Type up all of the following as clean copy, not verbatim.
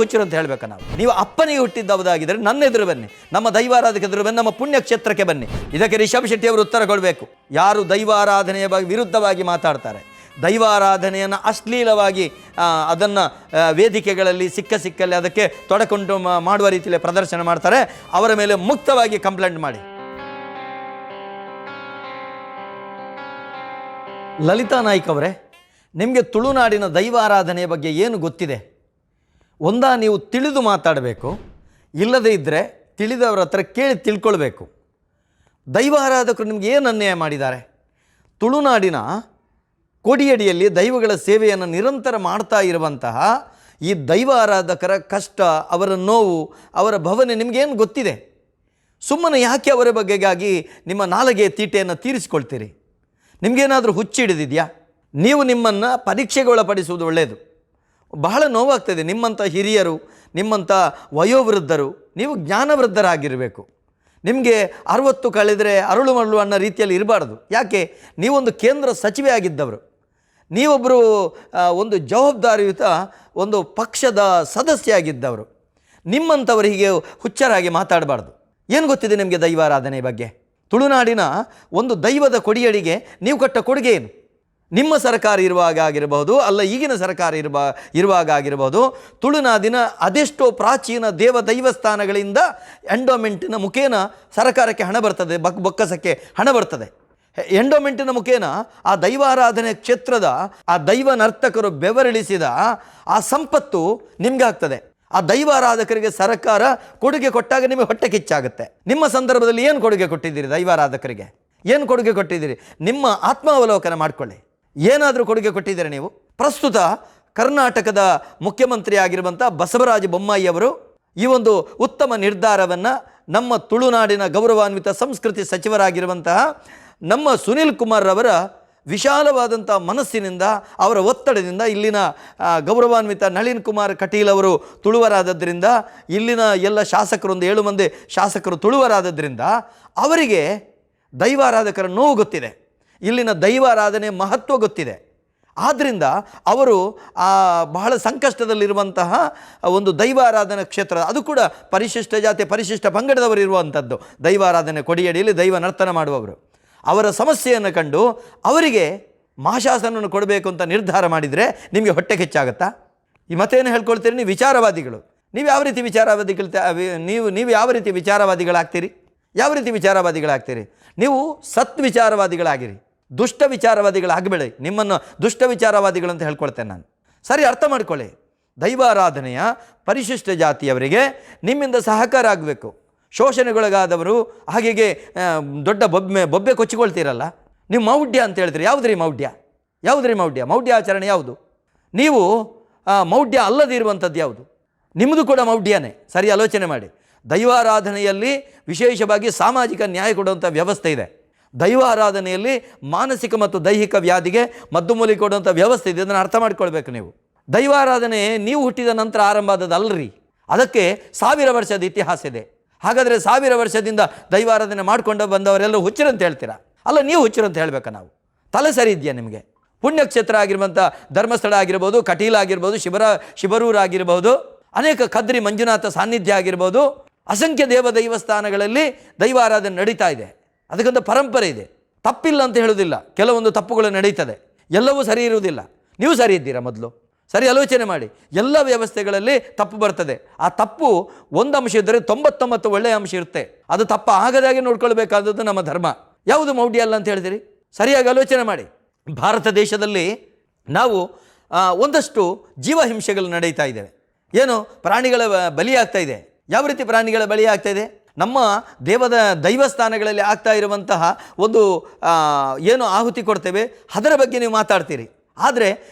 ಹುಚ್ಚರು ಅಂತ ಹೇಳ್ಬೇಕ ನಾವು. ನೀವು ಅಪ್ಪನಿಗೆ ಹುಟ್ಟಿದ್ದವುದಾಗಿದ್ದರೆ ನನ್ನ ಎದುರು ಬನ್ನಿ, ನಮ್ಮ ದೈವಾರಾಧಕ ಎದುರು ಬನ್ನಿ, ನಮ್ಮ ಪುಣ್ಯಕ್ಷೇತ್ರಕ್ಕೆ ಬನ್ನಿ. ಇದಕ್ಕೆ ರಿಷಬ್ ಶೆಟ್ಟಿ ಅವರು ಉತ್ತರ ಕೊಡಬೇಕು. ಯಾರು ದೈವಾರಾಧನೆಯ ವಿರುದ್ಧವಾಗಿ ಮಾತಾಡ್ತಾರೆ, ದೈವಾರಾಧನೆಯನ್ನು ಅಶ್ಲೀಲವಾಗಿ ಅದನ್ನು ವೇದಿಕೆಗಳಲ್ಲಿ ಸಿಕ್ಕಲ್ಲಿ ಅದಕ್ಕೆ ತೊಡಕೊಂಡು ಮಾಡುವ ರೀತಿಯಲ್ಲಿ ಪ್ರದರ್ಶನ ಮಾಡ್ತಾರೆ, ಅವರ ಮೇಲೆ ಮುಕ್ತವಾಗಿ ಕಂಪ್ಲೇಂಟ್ ಮಾಡಿ. ಲಲಿತಾ ನಾಯ್ಕ್ ಅವರೇ, ನಿಮಗೆ ತುಳುನಾಡಿನ ದೈವಾರಾಧನೆಯ ಬಗ್ಗೆ ಏನು ಗೊತ್ತಿದೆ? ಒಂದಾ ನೀವು ತಿಳಿದು ಮಾತಾಡಬೇಕು, ಇಲ್ಲದೇ ಇದ್ದರೆ ತಿಳಿದವರ ಹತ್ರ ಕೇಳಿ ತಿಳ್ಕೊಳ್ಬೇಕು. ದೈವಾರಾಧಕರು ನಿಮಗೆ ಏನು ಅನ್ಯಾಯ ಮಾಡಿದ್ದಾರೆ? ತುಳುನಾಡಿನ ಕೊಡಿಯಡಿಯಲ್ಲಿ ದೈವಗಳ ಸೇವೆಯನ್ನು ನಿರಂತರ ಮಾಡ್ತಾ ಇರುವಂತಹ ಈ ದೈವಾರಾಧಕರ ಕಷ್ಟ, ಅವರ ನೋವು, ಅವರ ಭವನೆ ನಿಮಗೇನು ಗೊತ್ತಿದೆ? ಸುಮ್ಮನೆ ಯಾಕೆ ಅವರ ಬಗ್ಗೆಗಾಗಿ ನಿಮ್ಮ ನಾಲಿಗೆ ತೀಟೆಯನ್ನು ತೀರಿಸಿಕೊಳ್ತೀರಿ? ನಿಮಗೇನಾದರೂ ಹುಚ್ಚಿಡಿದಿದೆಯಾ? ನೀವು ನಿಮ್ಮನ್ನು ಪರೀಕ್ಷೆಗೊಳಪಡಿಸುವುದು ಒಳ್ಳೆಯದು. ಬಹಳ ನೋವಾಗ್ತದೆ. ನಿಮ್ಮಂಥ ಹಿರಿಯರು, ನಿಮ್ಮಂಥ ವಯೋವೃದ್ಧರು, ನೀವು ಜ್ಞಾನವೃದ್ಧರಾಗಿರಬೇಕು. ನಿಮಗೆ 60 ಕಳೆದರೆ ಅರಳು ಮರಳು ಅನ್ನೋ ರೀತಿಯಲ್ಲಿ ಇರಬಾರ್ದು. ಯಾಕೆ? ನೀವೊಂದು ಕೇಂದ್ರ ಸಚಿವೆ ಆಗಿದ್ದವರು, ನೀವೊಬ್ಬರು ಒಂದು ಜವಾಬ್ದಾರಿಯುತ ಒಂದು ಪಕ್ಷದ ಸದಸ್ಯ ಆಗಿದ್ದವರು. ನಿಮ್ಮಂಥವರಿಗೆ ಹುಚ್ಚರಾಗಿ ಮಾತಾಡಬಾರ್ದು. ಏನು ಗೊತ್ತಿದೆ ನಿಮಗೆ ದೈವಾರಾಧನೆ ಬಗ್ಗೆ? ತುಳುನಾಡಿನ ಒಂದು ದೈವದ ಕೊಡಿಯಡಿಗೆ ನೀವು ಕೊಟ್ಟ ಕೊಡುಗೆ ಏನು? ನಿಮ್ಮ ಸರ್ಕಾರ ಇರುವಾಗ ಆಗಿರಬಹುದು, ಅಲ್ಲ ಈಗಿನ ಸರ್ಕಾರ ಇರುವಾಗ ಆಗಿರಬಹುದು, ತುಳುನಾಡಿನ ಅದೆಷ್ಟೋ ಪ್ರಾಚೀನ ದೈವಸ್ಥಾನಗಳಿಂದ ಎಂಡೋಮೆಂಟಿನ ಮುಖೇನ ಸರ್ಕಾರಕ್ಕೆ ಹಣ ಬರ್ತದೆ, ಬೊಕ್ಕಸಕ್ಕೆ ಹಣ ಬರ್ತದೆ. ಎಂಡೋಮೆಂಟಿನ ಮುಖೇನ ಆ ದೈವಾರಾಧನೆ ಕ್ಷೇತ್ರದ ಆ ದೈವ ನರ್ತಕರು ಬೆವರಿಳಿಸಿದ ಆ ಸಂಪತ್ತು ನಿಮ್ಗೆ ಆಗ್ತದೆ. ಆ ದೈವಾರಾಧಕರಿಗೆ ಸರ್ಕಾರ ಕೊಡುಗೆ ಕೊಟ್ಟಾಗ ನಿಮಗೆ ಹೊಟ್ಟೆ ಕಿಚ್ಚಾಗುತ್ತೆ. ನಿಮ್ಮ ಸಂದರ್ಭದಲ್ಲಿ ಏನು ಕೊಡುಗೆ ಕೊಟ್ಟಿದ್ದೀರಿ? ದೈವಾರಾಧಕರಿಗೆ ಏನು ಕೊಡುಗೆ ಕೊಟ್ಟಿದ್ದೀರಿ? ನಿಮ್ಮ ಆತ್ಮಾವಲೋಕನ ಮಾಡಿಕೊಳ್ಳಿ. ಏನಾದರೂ ಕೊಡುಗೆ ಕೊಟ್ಟಿದ್ದೀರಿ ನೀವು? ಪ್ರಸ್ತುತ ಕರ್ನಾಟಕದ ಮುಖ್ಯಮಂತ್ರಿ ಆಗಿರುವಂಥ ಬಸವರಾಜ ಬೊಮ್ಮಾಯಿ ಅವರು ಈ ಒಂದು ಉತ್ತಮ ನಿರ್ಧಾರವನ್ನು ನಮ್ಮ ತುಳುನಾಡಿನ ಗೌರವಾನ್ವಿತ ಸಂಸ್ಕೃತಿ ಸಚಿವರಾಗಿರುವಂತಹ ನಮ್ಮ ಸುನಿಲ್ ಕುಮಾರ್ ಅವರ ವಿಶಾಲವಾದಂಥ ಮನಸ್ಸಿನಿಂದ, ಅವರ ಒತ್ತಡದಿಂದ, ಇಲ್ಲಿನ ಗೌರವಾನ್ವಿತ ನಳಿನ್ ಕುಮಾರ್ ಕಟೀಲ್ ಅವರು ತುಳುವರಾದದ್ದರಿಂದ, ಇಲ್ಲಿನ ಎಲ್ಲ ಶಾಸಕರು, ಒಂದು 7 ಮಂದಿ ಶಾಸಕರು ತುಳುವರಾದದ್ದರಿಂದ ಅವರಿಗೆ ದೈವಾರಾಧಕರ ನೋವು ಗೊತ್ತಿದೆ, ಇಲ್ಲಿನ ದೈವಾರಾಧನೆ ಮಹತ್ವ ಗೊತ್ತಿದೆ. ಆದ್ದರಿಂದ ಅವರು ಬಹಳ ಸಂಕಷ್ಟದಲ್ಲಿರುವಂತಹ ಒಂದು ದೈವಾರಾಧನಾ ಕ್ಷೇತ್ರ, ಅದು ಕೂಡ ಪರಿಶಿಷ್ಟ ಜಾತಿ ಪರಿಶಿಷ್ಟ ಪಂಗಡದವರು ಇರುವಂಥದ್ದು, ದೈವಾರಾಧನೆ ಕೊಡಿಯಡಿಯಲ್ಲಿ ದೈವ ನರ್ತನ ಮಾಡುವವರು, ಅವರ ಸಮಸ್ಯೆಯನ್ನು ಕಂಡು ಅವರಿಗೆ ಮಹಾಶಾಸನವನ್ನು ಕೊಡಬೇಕು ಅಂತ ನಿರ್ಧಾರ ಮಾಡಿದರೆ ನಿಮಗೆ ಹೊಟ್ಟೆ ಕಿಚ್ಚಾಗತ್ತಾ? ಈ ಮತ್ತೇನು ಹೇಳ್ಕೊಳ್ತೀರಿ? ನೀವು ವಿಚಾರವಾದಿಗಳು. ನೀವು ಯಾವ ರೀತಿ ನೀವು ಯಾವ ರೀತಿ ವಿಚಾರವಾದಿಗಳಾಗ್ತೀರಿ? ಯಾವ ರೀತಿ ವಿಚಾರವಾದಿಗಳಾಗ್ತೀರಿ? ನೀವು ವಿಚಾರವಾದಿಗಳಾಗಿರಿ, ದುಷ್ಟ ವಿಚಾರವಾದಿಗಳಾಗಬೇಡಿ. ನಿಮ್ಮನ್ನು ದುಷ್ಟ ವಿಚಾರವಾದಿಗಳು ಅಂತ ಹೇಳ್ಕೊಳ್ತೇನೆ ನಾನು. ಸರಿ, ಅರ್ಥ ಮಾಡ್ಕೊಳ್ಳಿ. ದೈವಾರಾಧನೆಯ ಪರಿಶಿಷ್ಟ ಜಾತಿಯವರಿಗೆ ನಿಮ್ಮಿಂದ ಸಹಕಾರ ಆಗಬೇಕು. ಶೋಷಣೆಗೊಳಗಾದವರು ಹಾಗೆಯೇ ದೊಡ್ಡ ಬೊಬ್ಬೆ ಕೊಚ್ಚಿಕೊಳ್ತೀರಲ್ಲ, ನೀವು ಮೌಢ್ಯ ಅಂತ ಹೇಳ್ತೀರಿ. ಯಾವುದ್ರಿ ಮೌಢ್ಯ? ಮೌಢ್ಯ ಆಚರಣೆ ಯಾವುದು? ನೀವು ಮೌಢ್ಯ ಅಲ್ಲದಿರುವಂಥದ್ದು ಯಾವುದು? ನಿಮ್ಮದು ಕೂಡ ಮೌಢ್ಯನೇ. ಸರಿ ಆಲೋಚನೆ ಮಾಡಿ. ದೈವಾರಾಧನೆಯಲ್ಲಿ ವಿಶೇಷವಾಗಿ ಸಾಮಾಜಿಕ ನ್ಯಾಯ ಕೊಡುವಂಥ ವ್ಯವಸ್ಥೆ ಇದೆ. ದೈವಾರಾಧನೆಯಲ್ಲಿ ಮಾನಸಿಕ ಮತ್ತು ದೈಹಿಕ ವ್ಯಾಧಿಗೆ ಮದ್ದುಮೂಲಿಕೆ ಕೊಡುವಂಥ ವ್ಯವಸ್ಥೆ ಇದೆ. ಅದನ್ನು ಅರ್ಥ ಮಾಡ್ಕೊಳ್ಬೇಕು ನೀವು. ದೈವಾರಾಧನೆ ನೀವು ಹುಟ್ಟಿದ ನಂತರ ಆರಂಭ ಆದದ್ದಲ್ಲರಿ, ಅದಕ್ಕೆ 1000 ವರ್ಷದ ಇತಿಹಾಸ ಇದೆ. ಹಾಗಾದರೆ 1000 ವರ್ಷದಿಂದ ದೈವಾರಾಧನೆ ಮಾಡಿಕೊಂಡು ಬಂದವರೆಲ್ಲರೂ ಹುಚ್ಚರಂತ ಹೇಳ್ತೀರಾ? ಅಲ್ಲ, ನೀವು ಹುಚ್ಚರಂತ ಹೇಳಬೇಕಾ? ನಾವು ತಲೆ ಸರಿ ಇದೆಯಾ ನಿಮಗೆ? ಪುಣ್ಯಕ್ಷೇತ್ರ ಆಗಿರುವಂಥ ಧರ್ಮಸ್ಥಳ ಆಗಿರ್ಬೋದು, ಕಟೀಲ್ ಆಗಿರ್ಬೋದು, ಶಿಬರೂರು ಆಗಿರ್ಬೋದು, ಅನೇಕ ಕದ್ರಿ ಮಂಜುನಾಥ ಸಾನ್ನಿಧ್ಯ ಆಗಿರ್ಬೋದು, ಅಸಂಖ್ಯ ದೈವಸ್ಥಾನಗಳಲ್ಲಿ ದೈವಾರಾಧನೆ ನಡೀತಾ ಇದೆ. ಅದಕ್ಕೊಂದು ಪರಂಪರೆ ಇದೆ. ತಪ್ಪಿಲ್ಲ ಅಂತ ಹೇಳೋದಿಲ್ಲ, ಕೆಲವೊಂದು ತಪ್ಪುಗಳು ನಡೀತದೆ, ಎಲ್ಲವೂ ಸರಿ ಇರುವುದಿಲ್ಲ. ನೀವು ಸರಿ ಇದ್ದೀರಾ? ಮೊದಲು ಸರಿ ಆಲೋಚನೆ ಮಾಡಿ. ಎಲ್ಲ ವ್ಯವಸ್ಥೆಗಳಲ್ಲಿ ತಪ್ಪು ಬರ್ತದೆ. ಆ ತಪ್ಪು ಒಂದು ಅಂಶ ಇದ್ದರೆ 99 ಒಳ್ಳೆಯ ಅಂಶ ಇರುತ್ತೆ. ಅದು ತಪ್ಪು ಆಗದಾಗೆ ನೋಡ್ಕೊಳ್ಬೇಕಾದದ್ದು ನಮ್ಮ ಧರ್ಮ. ಯಾವುದು ಮೌಢ್ಯ ಅಲ್ಲ ಅಂತ ಹೇಳ್ತೀರಿ? ಸರಿಯಾಗಿ ಆಲೋಚನೆ ಮಾಡಿ. ಭಾರತ ದೇಶದಲ್ಲಿ ನಾವು ಒಂದಷ್ಟು ಜೀವಹಿಂಸೆಗಳು ನಡೀತಾ ಇದ್ದೇವೆ. ಏನು ಪ್ರಾಣಿಗಳ ಬಲಿಯಾಗ್ತಾ ಇದೆ. ಯಾವ ರೀತಿ ಪ್ರಾಣಿಗಳ ಬಲಿಯಾಗ್ತಾ ಇದೆ? ನಮ್ಮ ದೈವಸ್ಥಾನಗಳಲ್ಲಿ ಆಗ್ತಾ ಇರುವಂತಹ ಒಂದು ಏನು ಆಹುತಿ ಕೊಡ್ತೇವೆ ಅದರ ಬಗ್ಗೆ ನೀವು ಮಾತಾಡ್ತೀರಿ. ಆದರೆ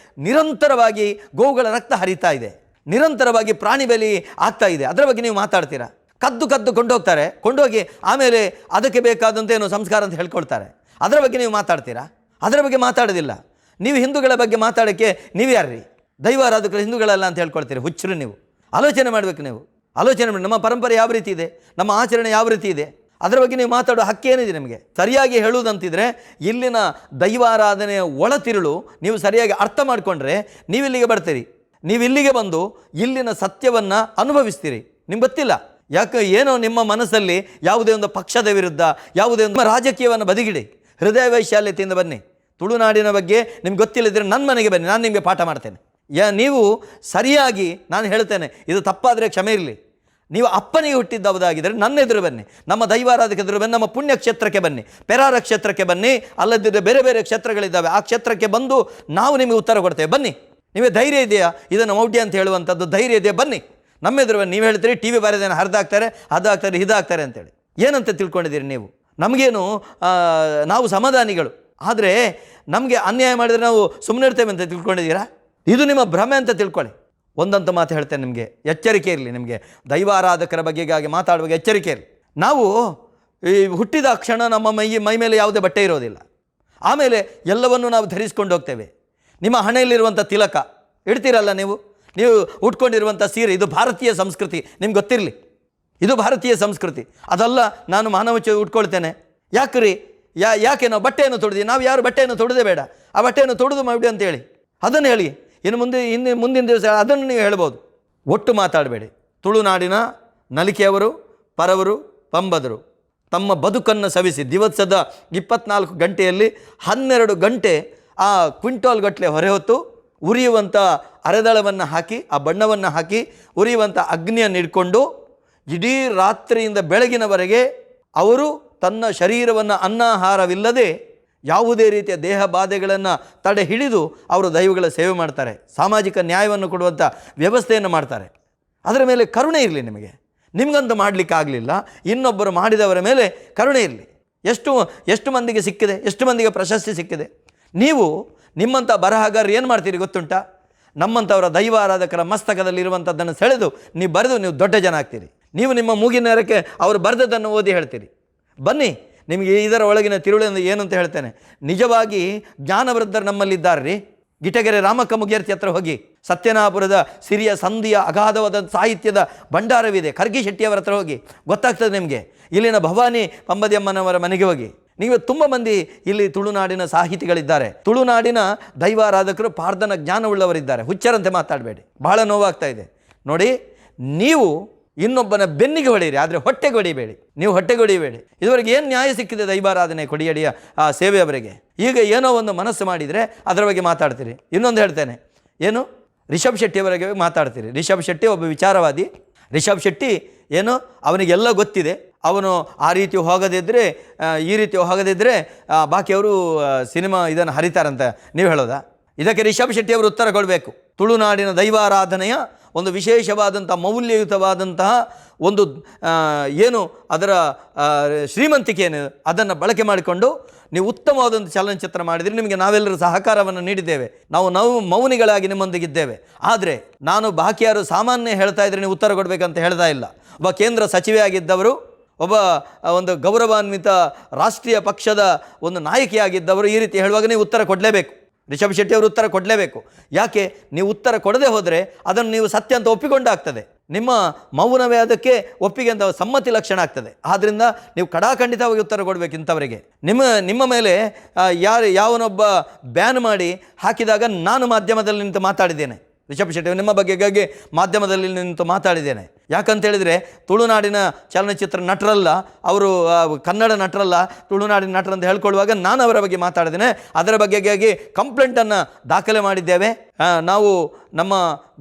ನಿರಂತರವಾಗಿ ಗೋವುಗಳ ರಕ್ತ ಹರಿತಾ ಇದೆ, ನಿರಂತರವಾಗಿ ಪ್ರಾಣಿ ಬಲಿ ಆಗ್ತಾ ಇದೆ, ಅದರ ಬಗ್ಗೆ ನೀವು ಮಾತಾಡ್ತೀರಾ? ಕದ್ದು ಕೊಂಡೋಗಿ ಆಮೇಲೆ ಅದಕ್ಕೆ ಬೇಕಾದಂಥ ಏನು ಸಂಸ್ಕಾರ ಅಂತ ಹೇಳ್ಕೊಳ್ತಾರೆ, ಅದರ ಬಗ್ಗೆ ನೀವು ಮಾತಾಡ್ತೀರಾ? ಅದರ ಬಗ್ಗೆ ಮಾತಾಡೋದಿಲ್ಲ. ನೀವು ಹಿಂದೂಗಳ ಬಗ್ಗೆ ಮಾತಾಡೋಕ್ಕೆ ನೀವು ಯಾರ್ರಿ? ದೈವಾರಾಧಕರು ಹಿಂದೂಗಳಲ್ಲ ಅಂತ ಹೇಳ್ಕೊಳ್ತೀರಿ. ಹುಚ್ಚರು ನೀವು. ಆಲೋಚನೆ ಮಾಡಬೇಕು ನೀವು. ಆಲೋಚನೆ ಮಾಡಿ, ನಮ್ಮ ಪರಂಪರೆ ಯಾವ ರೀತಿ ಇದೆ, ನಮ್ಮ ಆಚರಣೆ ಯಾವ ರೀತಿ ಇದೆ, ಅದರ ಬಗ್ಗೆ ನೀವು ಮಾತಾಡೋ ಹಕ್ಕೇನಿದೆ ನಿಮಗೆ? ಸರಿಯಾಗಿ ಹೇಳುವುದಂತಿದ್ರೆ ಇಲ್ಲಿನ ದೈವಾರಾಧನೆಯ ಒಳತಿರುಳು ನೀವು ಸರಿಯಾಗಿ ಅರ್ಥ ಮಾಡಿಕೊಂಡ್ರೆ ನೀವಿಲ್ಲಿಗೆ ಬರ್ತೀರಿ. ನೀವು ಇಲ್ಲಿಗೆ ಬಂದು ಇಲ್ಲಿನ ಸತ್ಯವನ್ನು ಅನುಭವಿಸ್ತೀರಿ. ನಿಮ್ಗೆ ಗೊತ್ತಿಲ್ಲ ಯಾಕೆ ಏನೋ ನಿಮ್ಮ ಮನಸ್ಸಲ್ಲಿ ಯಾವುದೇ ಒಂದು ಪಕ್ಷದ ವಿರುದ್ಧ ಯಾವುದೇ ಒಂದು ರಾಜಕೀಯವನ್ನು ಬದಿಗಿಡಿ, ಹೃದಯ ವೈಶಾಲ್ಯತೆಯಿಂದ ಬನ್ನಿ. ತುಳುನಾಡಿನ ಬಗ್ಗೆ ನಿಮ್ಗೆ ಗೊತ್ತಿಲ್ಲದಿದ್ದರೆ ನನ್ನ ಮನೆಗೆ ಬನ್ನಿ, ನಾನು ನಿಮಗೆ ಪಾಠ ಮಾಡ್ತೇನೆ. ನೀವು ಸರಿಯಾಗಿ ನಾನು ಹೇಳ್ತೇನೆ, ಇದು ತಪ್ಪಾದರೆ ಕ್ಷಮೆ ಇರಲಿ. ನೀವು ಅಪ್ಪನಿಗೆ ಹುಟ್ಟಿದ್ದವುದಾಗಿದ್ದರೆ ನನ್ನ ಎದುರು ಬನ್ನಿ, ನಮ್ಮ ದೈವಾರಾಧಕ ಎದುರು ಬನ್ನಿ, ನಮ್ಮ ಪುಣ್ಯ ಕ್ಷೇತ್ರಕ್ಕೆ ಬನ್ನಿ, ಪೆರಾರ ಕ್ಷೇತ್ರಕ್ಕೆ ಬನ್ನಿ, ಅಲ್ಲದಿದ್ದರೆ ಬೇರೆ ಬೇರೆ ಕ್ಷೇತ್ರಗಳಿದ್ದಾವೆ, ಆ ಕ್ಷೇತ್ರಕ್ಕೆ ಬಂದು ನಾವು ನಿಮಗೆ ಉತ್ತರ ಕೊಡ್ತೇವೆ. ಬನ್ನಿ, ನಿಮಗೆ ಧೈರ್ಯ ಇದೆಯಾ ಇದನ್ನು ಮೌಢ್ಯ ಅಂತ ಹೇಳುವಂಥದ್ದು? ಧೈರ್ಯ ಇದೆಯಾ? ಬನ್ನಿ ನಮ್ಮ ಎದುರು ಬನ್ನಿ. ನೀವು ಹೇಳ್ತೀರಿ ಟಿ ವಿ ಬರೆದೇನೆ ಹರಿದಾಕ್ತಾರೆ, ಅದಾಗ್ತಾರೆ, ಇದಾಗ್ತಾರೆ ಅಂತೇಳಿ. ಏನಂತ ತಿಳ್ಕೊಂಡಿದ್ದೀರಿ ನೀವು? ನಮಗೇನು ನಾವು ಸಮಾಧಾನಿಗಳು, ಆದರೆ ನಮಗೆ ಅನ್ಯಾಯ ಮಾಡಿದರೆ ನಾವು ಸುಮ್ಮನೆ ಇರ್ತೇವೆ ಅಂತ ತಿಳ್ಕೊಂಡಿದ್ದೀರಾ? ಇದು ನಿಮ್ಮ ಭ್ರಮೆ ಅಂತ ತಿಳ್ಕೊಳ್ಳಿ. ಒಂದಂತ ಮಾತು ಹೇಳ್ತೇನೆ ನಿಮಗೆ, ಎಚ್ಚರಿಕೆ ಇರಲಿ ನಿಮಗೆ. ದೈವಾರಾಧಕರ ಬಗ್ಗೆಗಾಗಿ ಮಾತಾಡುವಾಗ ಎಚ್ಚರಿಕೆ ಇರಲಿ. ನಾವು ಈ ಹುಟ್ಟಿದ ಕ್ಷಣ ನಮ್ಮ ಮೈ ಮೇಲೆ ಯಾವುದೇ ಬಟ್ಟೆ ಇರೋದಿಲ್ಲ. ಆಮೇಲೆ ಎಲ್ಲವನ್ನು ನಾವು ಧರಿಸ್ಕೊಂಡು ಹೋಗ್ತೇವೆ. ನಿಮ್ಮ ಹಣೆಯಲ್ಲಿರುವಂಥ ತಿಲಕ ಇಡ್ತೀರಲ್ಲ, ನೀವು ಉಟ್ಕೊಂಡಿರುವಂಥ ಸೀರೆ, ಇದು ಭಾರತೀಯ ಸಂಸ್ಕೃತಿ, ನಿಮ್ಗೆ ಗೊತ್ತಿರಲಿ. ಇದು ಭಾರತೀಯ ಸಂಸ್ಕೃತಿ. ಅದಲ್ಲ ನಾನು ಮಾನವ ಉಟ್ಕೊಳ್ತೇನೆ. ಯಾಕ್ರಿ? ಯಾಕೆ ನಾವು ಬಟ್ಟೆಯನ್ನು ತೊಡೆದು? ನಾವು ಯಾರು ಬಟ್ಟೆಯನ್ನು ತೊಡೋದೇ ಬೇಡ, ಆ ಬಟ್ಟೆಯನ್ನು ತೊಡೆದು ಮಾಡಿ ಅಂತೇಳಿ ಅದನ್ನು ಹೇಳಿ. ಇನ್ನು ಮುಂದಿನ ದಿವಸ ಅದನ್ನು ನೀವು ಹೇಳ್ಬೋದು. ಒಟ್ಟು ಮಾತಾಡಬೇಡಿ. ತುಳುನಾಡಿನ ನಲಿಕೆಯವರು, ಪರವರು, ಪಂಬದರು ತಮ್ಮ ಬದುಕನ್ನು ಸವಿಸಿ ದಿವಸದ 24 ಗಂಟೆಯಲ್ಲಿ 12 ಗಂಟೆ ಆ ಕ್ವಿಂಟಾಲ್ ಗಟ್ಟಲೆ ಹೊರೆ ಹೊತ್ತು ಉರಿಯುವಂಥ ಅರೆದಳವನ್ನು ಹಾಕಿ, ಆ ಬಣ್ಣವನ್ನು ಹಾಕಿ ಉರಿಯುವಂಥ ಅಗ್ನಿಯನ್ನು ಇಟ್ಕೊಂಡು ಇಡೀ ರಾತ್ರಿಯಿಂದ ಬೆಳಗಿನವರೆಗೆ ಅವರು ತನ್ನ ಶರೀರವನ್ನು ಅನ್ನಾಹಾರವಿಲ್ಲದೆ ಯಾವುದೇ ರೀತಿಯ ದೇಹ ಬಾಧೆಗಳನ್ನು ತಡೆ ಹಿಡಿದು ಅವರು ದೈವಗಳ ಸೇವೆ ಮಾಡ್ತಾರೆ. ಸಾಮಾಜಿಕ ನ್ಯಾಯವನ್ನು ಕೊಡುವಂಥ ವ್ಯವಸ್ಥೆಯನ್ನು ಮಾಡ್ತಾರೆ. ಅದರ ಮೇಲೆ ಕರುಣೆ ಇರಲಿ ನಿಮಗೆ. ನಿಮಗಂತೂ ಮಾಡಲಿಕ್ಕಾಗಲಿಲ್ಲ, ಇನ್ನೊಬ್ಬರು ಮಾಡಿದವರ ಮೇಲೆ ಕರುಣೆ ಇರಲಿ. ಎಷ್ಟು ಮಂದಿಗೆ ಸಿಕ್ಕಿದೆ, ಎಷ್ಟು ಮಂದಿಗೆ ಪ್ರಶಸ್ತಿ ಸಿಕ್ಕಿದೆ. ನೀವು ನಿಮ್ಮಂಥ ಬರಹಗಾರರು ಏನು ಮಾಡ್ತೀರಿ ಗೊತ್ತುಂಟಾ? ನಮ್ಮಂಥವರ ದೈವಾರಾಧಕರ ಮಸ್ತಕದಲ್ಲಿರುವಂಥದ್ದನ್ನು ಸೆಳೆದು ನೀವು ಬರೆದು ನೀವು ದೊಡ್ಡ ಜನ ಆಗ್ತೀರಿ. ನೀವು ನಿಮ್ಮ ಮೂಗಿನ ನೆರಕ್ಕೆ ಅವರು ಬರೆದದ್ದನ್ನು ಓದಿ ಹೇಳ್ತೀರಿ. ಬನ್ನಿ, ನಿಮಗೆ ಇದರ ಒಳಗಿನ ತಿರುಳು ಏನು ಅಂತ ಹೇಳ್ತೇನೆ. ನಿಜವಾಗಿ ಜ್ಞಾನವೃದ್ಧರು ನಮ್ಮಲ್ಲಿದ್ದಾರೆ ರೀ. ಗಿಟಗೆರೆ ರಾಮಕ್ಕ ಮುಗಿಯರ್ತಿ ಹತ್ರ ಹೋಗಿ, ಸತ್ಯನಾಪುರದ ಸಿರಿಯ ಸಂಧಿಯ ಅಗಾಧವಾದ ಸಾಹಿತ್ಯದ ಭಂಡಾರವಿದೆ, ಖರ್ಗಿ ಶೆಟ್ಟಿಯವರ ಹತ್ರ ಹೋಗಿ, ಗೊತ್ತಾಗ್ತದೆ ನಿಮಗೆ. ಇಲ್ಲಿನ ಭವಾನಿ ಪಂಬದಿಯಮ್ಮನವರ ಮನೆಗೆ ಹೋಗಿ. ನೀವು ತುಂಬ ಮಂದಿ ಇಲ್ಲಿ ತುಳುನಾಡಿನ ಸಾಹಿತಿಗಳಿದ್ದಾರೆ. ತುಳುನಾಡಿನ ದೈವಾರಾಧಕರು ಪಾರ್ಧನ ಜ್ಞಾನವುಳ್ಳವರಿದ್ದಾರೆ. ಹುಚ್ಚರಂತೆ ಮಾತಾಡಬೇಡಿ, ಬಹಳ ನೋವಾಗ್ತಾ ಇದೆ ನೋಡಿ. ನೀವು ಇನ್ನೊಬ್ಬನ ಬೆನ್ನಿಗೆ ಹೊಡೆಯಿರಿ, ಆದರೆ ಹೊಟ್ಟೆಗೆ ಹೊಡಿಬೇಡಿ. ನೀವು ಹೊಟ್ಟೆಗೆ ಹೊಡಿಬೇಡಿ. ಇದುವರೆಗೆ ಏನು ನ್ಯಾಯ ಸಿಕ್ಕಿದೆ ದೈವಾರಾಧನೆ ಕೊಡಿಯಡಿಯ ಆ ಸೇವೆಯವರಿಗೆ? ಈಗ ಏನೋ ಒಂದು ಮನಸ್ಸು ಮಾಡಿದರೆ ಅದರ ಬಗ್ಗೆ ಮಾತಾಡ್ತೀರಿ. ಇನ್ನೊಂದು ಹೇಳ್ತೇನೆ, ಏನು ರಿಷಬ್ ಶೆಟ್ಟಿಯವರೆಗೆ ಮಾತಾಡ್ತೀರಿ. ರಿಷಬ್ ಶೆಟ್ಟಿ ಒಬ್ಬ ವಿಚಾರವಾದಿ. ರಿಷಬ್ ಶೆಟ್ಟಿ ಏನು ಅವನಿಗೆಲ್ಲ ಗೊತ್ತಿದೆ. ಅವನು ಆ ರೀತಿ ಹೋಗದಿದ್ದರೆ, ಈ ರೀತಿ ಹೋಗದಿದ್ದರೆ ಬಾಕಿಯವರು ಸಿನಿಮಾ ಇದನ್ನು ಹರಿತಾರಂತ ನೀವು ಹೇಳೋದಾ? ಇದಕ್ಕೆ ರಿಷಬ್ ಶೆಟ್ಟಿಯವರು ಉತ್ತರ ಕೊಡಬೇಕು. ತುಳುನಾಡಿನ ದೈವಾರಾಧನೆಯ ಒಂದು ವಿಶೇಷವಾದಂಥ ಮೌಲ್ಯಯುತವಾದಂತಹ ಒಂದು ಏನು ಅದರ ಶ್ರೀಮಂತಿಕೆಯನ್ನು ಅದನ್ನು ಬಳಕೆ ಮಾಡಿಕೊಂಡು ನೀವು ಉತ್ತಮವಾದಂಥ ಚಲನಚಿತ್ರ ಮಾಡಿದರೆ ನಿಮಗೆ ನಾವೆಲ್ಲರೂ ಸಹಕಾರವನ್ನು ನೀಡಿದ್ದೇವೆ. ನಾವು ಮೌನಿಗಳಾಗಿ ನಿಮ್ಮೊಂದಿಗಿದ್ದೇವೆ. ಆದರೆ ನಾನು ಬಾಕಿಯಾರು ಸಾಮಾನ್ಯ ಹೇಳ್ತಾ ಇದ್ರೆ ನೀವು ಉತ್ತರ ಕೊಡಬೇಕಂತ ಹೇಳ್ತಾ ಇಲ್ಲ. ಒಬ್ಬ ಕೇಂದ್ರ ಸಚಿವೆ ಆಗಿದ್ದವರು, ಒಂದು ಗೌರವಾನ್ವಿತ ರಾಷ್ಟ್ರೀಯ ಪಕ್ಷದ ಒಂದು ನಾಯಕಿಯಾಗಿದ್ದವರು ಈ ರೀತಿ ಹೇಳುವಾಗ ನೀವು ಉತ್ತರ ಕೊಡಲೇಬೇಕು. ರಿಷಬ್ ಶೆಟ್ಟಿ ಅವರು ಉತ್ತರ ಕೊಡಲೇಬೇಕು. ಯಾಕೆ? ನೀವು ಉತ್ತರ ಕೊಡದೆ ಹೋದರೆ ಅದನ್ನು ನೀವು ಸತ್ಯ ಅಂತ ಒಪ್ಪಿಕೊಂಡಾಗ್ತದೆ. ನಿಮ್ಮ ಮೌನವೇ ಅದಕ್ಕೆ ಒಪ್ಪಿಗೆ ಅಂತ ಸಮ್ಮತಿ ಲಕ್ಷಣ ಆಗ್ತದೆ. ಆದ್ದರಿಂದ ನೀವು ಕಡಾಖಂಡಿತವಾಗಿ ಉತ್ತರ ಕೊಡಬೇಕು ಇಂಥವರಿಗೆ. ನಿಮ್ಮ ಮೇಲೆ ಯಾವನೊಬ್ಬ ಬ್ಯಾನ್ ಮಾಡಿ ಹಾಕಿದಾಗ ನಾನು ಮಾಧ್ಯಮದಲ್ಲಿ ನಿಂತು ಮಾತಾಡಿದ್ದೇನೆ. ರಿಷಬ್ ಶೆಟ್ಟಿ ನಿಮ್ಮ ಬಗ್ಗೆಗಾಗಿ ಮಾಧ್ಯಮದಲ್ಲಿ ನಿಂತು ಮಾತಾಡಿದ್ದೇನೆ. ಯಾಕಂತ ಹೇಳಿದರೆ ತುಳುನಾಡಿನ ಚಲನಚಿತ್ರ ನಟರಲ್ಲ ಅವರು, ಕನ್ನಡ ನಟರಲ್ಲ, ತುಳುನಾಡಿನ ನಟರಂತ ಹೇಳ್ಕೊಳ್ಳುವಾಗ ನಾನು ಅವರ ಬಗ್ಗೆ ಮಾತಾಡಿದ್ದೇನೆ. ಅದರ ಬಗ್ಗೆಗಾಗಿ ಕಂಪ್ಲೇಂಟನ್ನು ದಾಖಲೆ ಮಾಡಿದ್ದೇವೆ. ನಾವು ನಮ್ಮ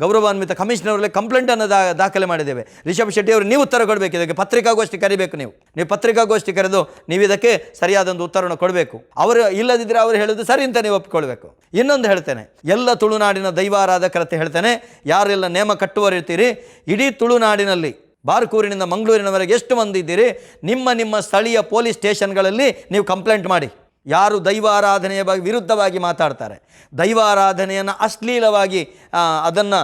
ಗೌರವಾನ್ವಿತ ಕಮಿಷನರ್ಗೆ ಕಂಪ್ಲೇಂಟನ್ನು ದಾಖಲೆ ಮಾಡಿದ್ದೇವೆ. ರಿಷಬ್ ಶೆಟ್ಟಿ ಅವರು ನೀವು ಉತ್ತರ ಕೊಡಬೇಕು. ಇದಕ್ಕೆ ಪತ್ರಿಕಾಗೋಷ್ಠಿ ಕರಿಬೇಕು. ನೀವು ಪತ್ರಿಕಾಗೋಷ್ಠಿ ಕರೆದು ನೀವು ಇದಕ್ಕೆ ಸರಿಯಾದಂಥ ಉತ್ತರವನ್ನು ಕೊಡಬೇಕು. ಅವರು ಇಲ್ಲದಿದ್ದರೆ ಅವರು ಹೇಳೋದು ಸರಿ ಅಂತ ನೀವು ಒಪ್ಪಿಕೊಳ್ಬೇಕು. ಇನ್ನೊಂದು ಹೇಳ್ತೇನೆ, ಎಲ್ಲ ತುಳುನಾಡಿನ ದೈವಾರಾಧಕರತೆ ಹೇಳ್ತೇನೆ, ಯಾರೆಲ್ಲ ನೇಮ ಕಟ್ಟುವರಿರ್ತೀರಿ, ಇಡೀ ತುಳುನಾಡಿನಲ್ಲಿ ಬಾರ್ಕೂರಿನಿಂದ ಮಂಗಳೂರಿನವರೆಗೆ ಎಷ್ಟು ಮಂದಿ ಇದ್ದೀರಿ, ನಿಮ್ಮ ಸ್ಥಳೀಯ ಪೊಲೀಸ್ ಸ್ಟೇಷನ್ಗಳಲ್ಲಿ ನೀವು ಕಂಪ್ಲೇಂಟ್ ಮಾಡಿ. ಯಾರು ದೈವಾರಾಧನೆಯ ವಿರುದ್ಧವಾಗಿ ಮಾತಾಡ್ತಾರೆ, ದೈವಾರಾಧನೆಯನ್ನು ಅಶ್ಲೀಲವಾಗಿ ಅದನ್ನು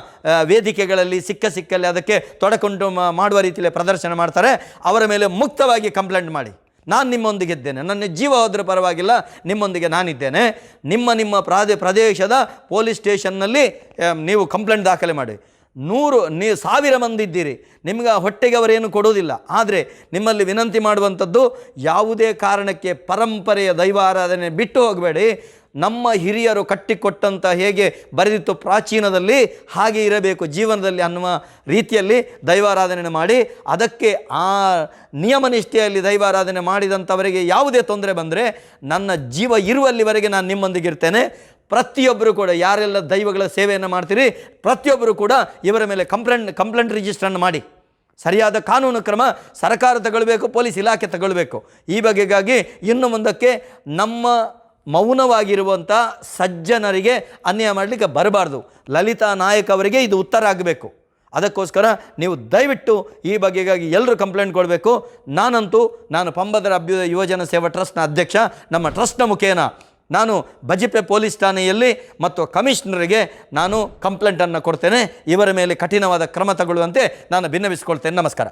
ವೇದಿಕೆಗಳಲ್ಲಿ ಸಿಕ್ಕಲ್ಲಿ ಅದಕ್ಕೆ ತೊಡಕೊಂಡು ಮಾಡುವ ರೀತಿಯಲ್ಲಿ ಪ್ರದರ್ಶನ ಮಾಡ್ತಾರೆ, ಅವರ ಮೇಲೆ ಮುಕ್ತವಾಗಿ ಕಂಪ್ಲೇಂಟ್ ಮಾಡಿ. ನಾನು ನಿಮ್ಮೊಂದಿಗಿದ್ದೇನೆ, ನನ್ನ ಜೀವ ಹೋದ್ರ ಪರವಾಗಿಲ್ಲ, ನಿಮ್ಮೊಂದಿಗೆ ನಾನಿದ್ದೇನೆ. ನಿಮ್ಮ ಪ್ರದೇಶದ ಪೊಲೀಸ್ ಸ್ಟೇಷನ್ನಲ್ಲಿ ನೀವು ಕಂಪ್ಲೇಂಟ್ ದಾಖಲೆ ಮಾಡಿ. 1000 ಮಂದಿ ಇದ್ದೀರಿ, ನಿಮ್ಗೆ ಹೊಟ್ಟೆಗೆ ಅವರೇನು ಕೊಡೋದಿಲ್ಲ. ಆದರೆ ನಿಮ್ಮಲ್ಲಿ ವಿನಂತಿ ಮಾಡುವಂಥದ್ದು, ಯಾವುದೇ ಕಾರಣಕ್ಕೆ ಪರಂಪರೆಯ ದೈವಾರಾಧನೆ ಬಿಟ್ಟು ಹೋಗಬೇಡಿ. ನಮ್ಮ ಹಿರಿಯರು ಕಟ್ಟಿಕೊಟ್ಟಂಥ ಹೇಗೆ ಬರೆದಿತ್ತು ಪ್ರಾಚೀನದಲ್ಲಿ ಹಾಗೆ ಇರಬೇಕು ಜೀವನದಲ್ಲಿ ಅನ್ನುವ ರೀತಿಯಲ್ಲಿ ದೈವಾರಾಧನೆ ಮಾಡಿ, ಅದಕ್ಕೆ ಆ ನಿಯಮನಿಷ್ಠೆಯಲ್ಲಿ ದೈವಾರಾಧನೆ ಮಾಡಿದಂಥವರಿಗೆ ಯಾವುದೇ ತೊಂದರೆ ಬಂದರೆ ನನ್ನ ಜೀವ ಇರುವಲ್ಲಿವರೆಗೆ ನಾನು ನಿಮ್ಮೊಂದಿಗಿರ್ತೇನೆ. ಪ್ರತಿಯೊಬ್ಬರು ಕೂಡ ಯಾರೆಲ್ಲ ದೈವಗಳ ಸೇವೆಯನ್ನು ಮಾಡ್ತೀರಿ ಪ್ರತಿಯೊಬ್ಬರು ಕೂಡ ಇವರ ಮೇಲೆ ಕಂಪ್ಲೇಂಟ್ ರಿಜಿಸ್ಟ್ರನ್ನು ಮಾಡಿ ಸರಿಯಾದ ಕಾನೂನು ಕ್ರಮ ಸರ್ಕಾರ ತಗೊಳ್ಬೇಕು, ಪೊಲೀಸ್ ಇಲಾಖೆ ತಗೊಳ್ಬೇಕು. ಈ ಬಗೆಗಾಗಿ ಇನ್ನು ಮುಂದಕ್ಕೆ ನಮ್ಮ ಮೌನವಾಗಿರುವಂಥ ಸಜ್ಜನರಿಗೆ ಅನ್ಯಾಯ ಮಾಡಲಿಕ್ಕೆ ಬರಬಾರ್ದು. ಲಲಿತಾ ನಾಯಕ್ ಅವರಿಗೆ ಇದು ಉತ್ತರ ಆಗಬೇಕು. ಅದಕ್ಕೋಸ್ಕರ ನೀವು ದಯವಿಟ್ಟು ಈ ಬಗೆಗಾಗಿ ಎಲ್ಲರೂ ಕಂಪ್ಲೇಂಟ್ ಕೊಡಬೇಕು. ನಾನು ಪಂಬದರ ಅಭ್ಯುದಯ ಯುವಜನ ಸೇವಾ ಟ್ರಸ್ಟ್ನ ಅಧ್ಯಕ್ಷ. ನಮ್ಮ ಟ್ರಸ್ಟ್ನ ಮುಖೇನ ನಾನು ಬಜಿಪೆ ಪೊಲೀಸ್ ಠಾಣೆಯಲ್ಲಿ ಮತ್ತು ಕಮಿಷನರಿಗೆ ನಾನು ಕಂಪ್ಲೇಂಟನ್ನು ಕೊಡ್ತೇನೆ. ಇವರ ಮೇಲೆ ಕಠಿಣವಾದ ಕ್ರಮ ತಗೊಳ್ಳುವಂತೆ ನಾನು ಭಿನ್ನವಿಸಿಕೊಳ್ತೇನೆ. ನಮಸ್ಕಾರ.